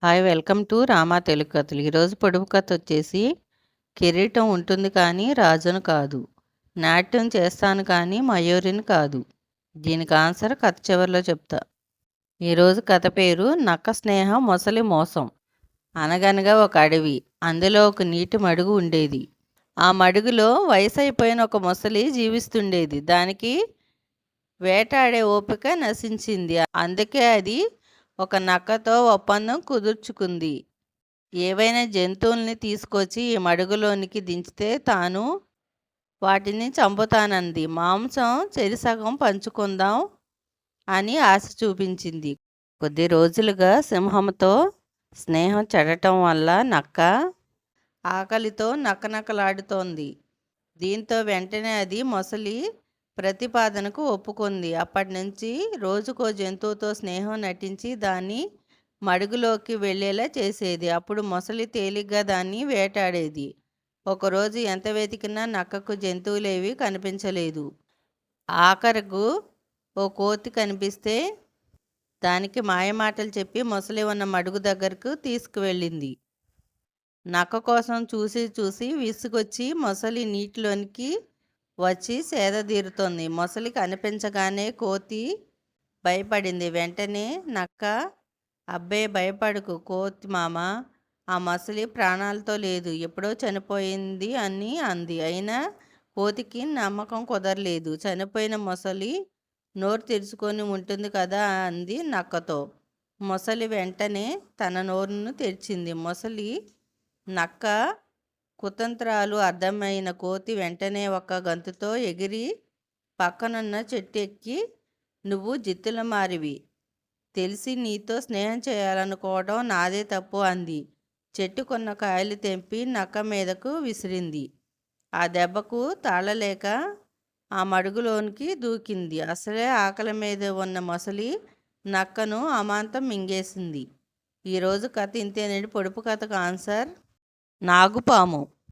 Hi welcome to Rama Telugu కథలు. ఈరోజు పొడుపు కథ వచ్చేసి కిరీటం ఉంటుంది కానీ రాజును కాదు, నాట్యం చేస్తాను కానీ మయూరిని కాదు. దీనికి ఆన్సర్ కథ చివరిలో చెప్తా. ఈరోజు కథ పేరు నక్క స్నేహం మొసలి మోసం. అనగనగా ఒక అడవి, అందులో ఒక నీటి మడుగు ఉండేది. ఆ మడుగులో వయసు అయిపోయిన ఒక మొసలి జీవిస్తుండేది. దానికి వేటాడే ఓపిక నశించింది. అందుకే అది ఒక నక్కతో ఒప్పందం కుదుర్చుకుంది. ఏవైనా జంతువుల్ని తీసుకొచ్చి ఈ మడుగులోనికి దించితే తాను వాటిని చంపుతానంది. మాంసం చెరిసగం పంచుకుందాం అని ఆశ చూపించింది. కొద్ది రోజులుగా సింహంతో స్నేహం చెడటం వల్ల నక్క ఆకలితో నక్కనక్కలాడుతోంది. దీంతో వెంటనే అది మొసలి ప్రతిపాదనకు ఒప్పుకుంది. అప్పటి నుంచి రోజుకో జంతువుతో స్నేహం నటించి దాన్ని మడుగులోకి వెళ్ళేలా చేసేది. అప్పుడు మొసలి తేలిగ్గా దాన్ని వేటాడేది. ఒకరోజు ఎంత వెతికినా నక్కకు జంతువులేవి కనిపించలేదు. ఆఖరకు ఓ కోతి కనిపిస్తే దానికి మాయమాటలు చెప్పి మొసలి ఉన్న మడుగు దగ్గరకు తీసుకువెళ్ళింది. నక్క కోసం చూసి చూసి విసుగొచ్చి మొసలి నీటిలోనికి వచ్చి సేదతీరుతోంది. మొసలి కనిపించగానే కోతి భయపడింది. వెంటనే నక్క, అబ్బే భయపడకు కోతి మామ, ఆ మొసలి ప్రాణాలతో లేదు, ఎప్పుడో చనిపోయింది అని అంది. అయినా కోతికి నమ్మకం కుదరలేదు. చనిపోయిన మొసలి నోరు తెరుచుకొని ఉంటుంది కదా అంది నక్కతో. మొసలి వెంటనే తన నోరును తెరిచింది. మొసలి నక్క కుతంత్రాలు అర్థమైన కోతి వెంటనే ఒక గంతుతో ఎగిరి పక్కనున్న చెట్టు ఎక్కి, నువ్వు జిత్తులమారివి, తెలిసి నీతో స్నేహం చేయాలనుకోవడం నాదే తప్పు అంది. చెట్టుకున్న కాయలు తెంపి నక్క మీదకు విసిరింది. ఆ దెబ్బకు తాళలేక ఆ మడుగులోనికి దూకింది. అసలే ఆకలి మీద ఉన్న మొసలి నక్కను అమాంతం మింగేసింది. ఈరోజు కథ ఇంతేనండి. పొడుపు కథకు ఆన్సర్ నాగుపాము.